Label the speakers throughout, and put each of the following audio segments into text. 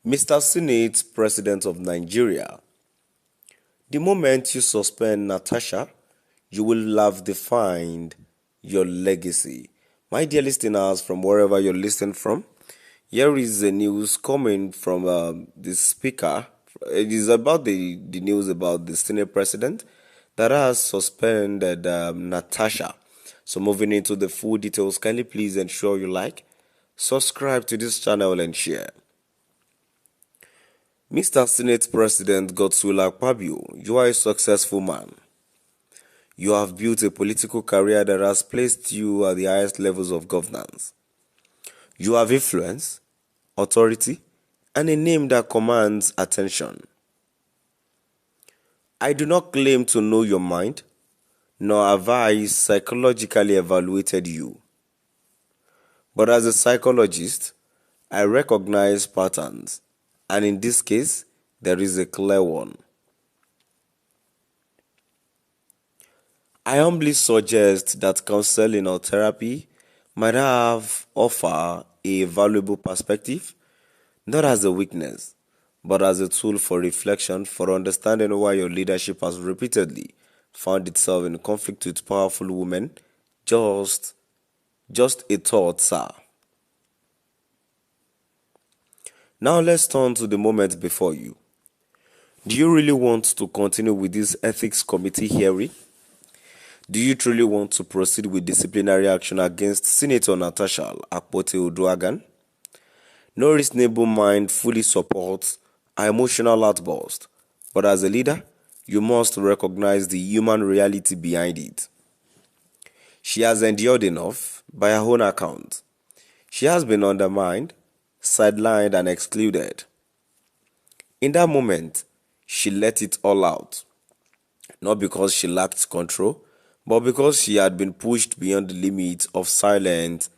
Speaker 1: Mr. Senate President of Nigeria, the moment you suspend Natasha, you will have defined your legacy. My dear listeners, from wherever you're listening from, here is the news coming from the speaker. It is about the news about the Senate President that has suspended Natasha. So moving into the full details, kindly please ensure you like, subscribe to this channel and share. Mr. Senate President Godswill Akpabio, you are a successful man. You have built a political career that has placed you at the highest levels of governance. You have influence, authority, and a name that commands attention. I do not claim to know your mind, nor have I psychologically evaluated you. But as a psychologist, I recognize patterns, and in this case, there is a clear one. I humbly suggest that counseling or therapy might have offer a valuable perspective, not as a weakness, but as a tool for reflection, for understanding why your leadership has repeatedly found itself in conflict with powerful women. Just a thought, sir. Now let's turn to the moment before you. Do you really want to continue with this ethics committee hearing? Do you truly want to proceed with disciplinary action against Senator Natasha Akpote-Uduaghan? No reasonable mind fully supports her emotional outburst, but as a leader, you must recognize the human reality behind it. She has endured enough, by her own account. She has been undermined, sidelined, and excluded. In that moment, she let it all out, not because she lacked control, but because she had been pushed beyond the limits of silent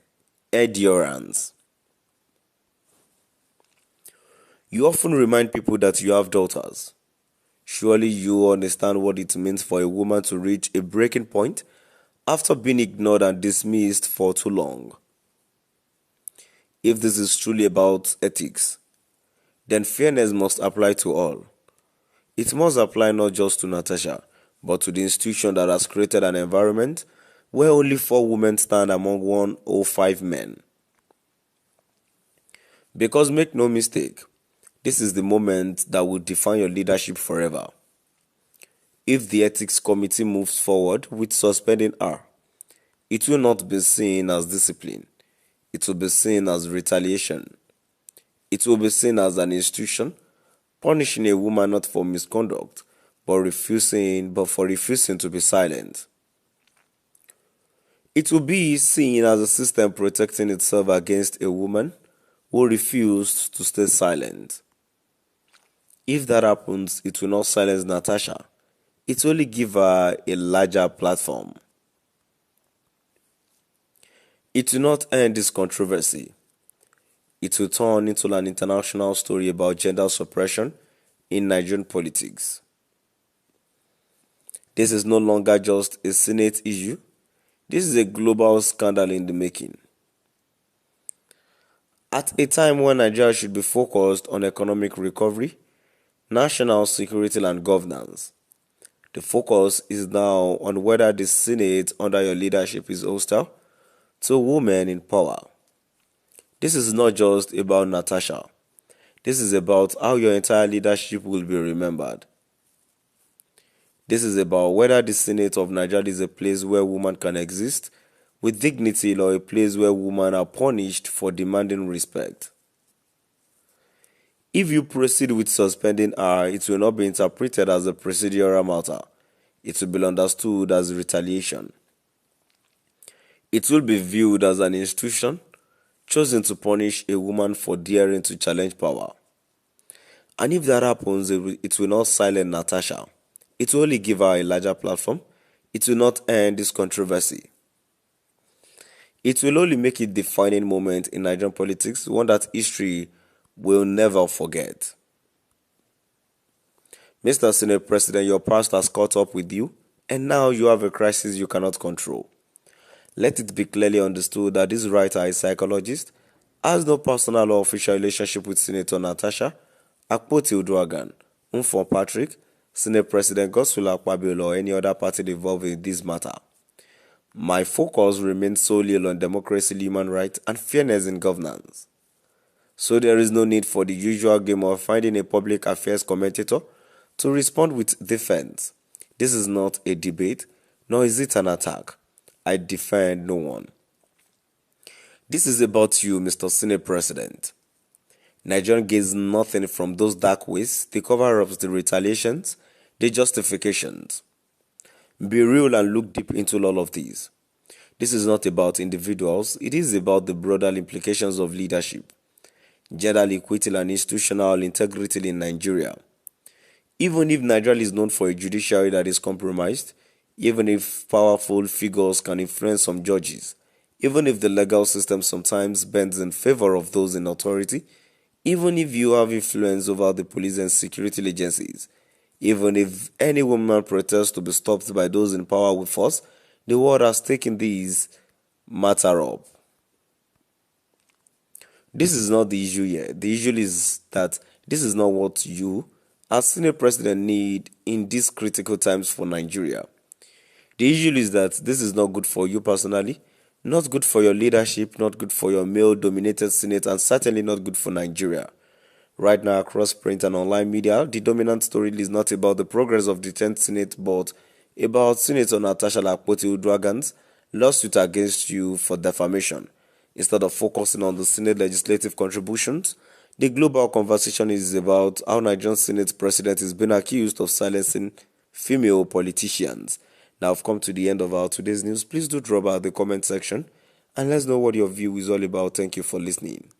Speaker 1: endurance. You often remind people that you have daughters. Surely you understand what it means for a woman to reach a breaking point after being ignored and dismissed for too long. If this is truly about ethics, then fairness must apply to all. It must apply not just to Natasha, but to the institution that has created an environment where only 4 women stand among 105 men. Because make no mistake, this is the moment that will define your leadership forever. If the ethics committee moves forward with suspending her, it will not be seen as discipline. It will be seen as retaliation. It will be seen as an institution punishing a woman not for misconduct, but for refusing to be silent. It will be seen as a system protecting itself against a woman who refused to stay silent. If that happens, it will not silence Natasha. It will only give her a larger platform. It will not end this controversy. It will turn into an international story about gender suppression in Nigerian politics. This is no longer just a Senate issue. This is a global scandal in the making. At a time when Nigeria should be focused on economic recovery, national security and governance, the focus is now on whether the Senate under your leadership is hostile to women in power. This is not just about Natasha. This is about how your entire leadership will be remembered. This is about whether the Senate of Nigeria is a place where women can exist with dignity or a place where women are punished for demanding respect. If you proceed with suspending her, it will not be interpreted as a procedural matter. It will be understood as retaliation. It will be viewed as an institution chosen to punish a woman for daring to challenge power. And if that happens, it will not silence Natasha. It will only give her a larger platform. It will not end this controversy. It will only make it a defining moment in Nigerian politics, one that history will never forget. Mr. Senate President, your past has caught up with you, and now you have a crisis you cannot control. Let it be clearly understood that this writer is a psychologist has no personal or official relationship with Senator Natasha Akpoti-Uduaghan, Mfon Patrick, Senate President Godswill Akpabio, or any other party involved in this matter. My focus remains solely on democracy, human rights, and fairness in governance. So there is no need for the usual game of finding a public affairs commentator to respond with defense. This is not a debate, nor is it an attack. I defend no one. This is about you, Mr. Senate President. Nigeria gains nothing from those dark ways, the cover-ups, the retaliations, the justifications. Be real and look deep into all of these. This is not about individuals, it is about the broader implications of leadership, gender equity and institutional integrity in Nigeria. Even if Nigeria is known for a judiciary that is compromised, even if powerful figures can influence some judges, even if the legal system sometimes bends in favor of those in authority, even if you have influence over the police and security agencies, even if any woman protests to be stopped by those in power with force, the world has taken these matter up. This is not the issue here. The issue is that this is not what you, as Senate President, need in these critical times for Nigeria. The issue is that this is not good for you personally, not good for your leadership, not good for your male-dominated Senate, and certainly not good for Nigeria. Right now, across print and online media, the dominant story is not about the progress of the 10th Senate, but about Senator Natasha Akpoti-Uduaghan's lawsuit against you for defamation. Instead of focusing on the Senate legislative contributions, the global conversation is about how Nigerian Senate President is being accused of silencing female politicians. Now, I've come to the end of our today's news. Please do drop out the comment section and let's know what your view is all about. Thank you for listening.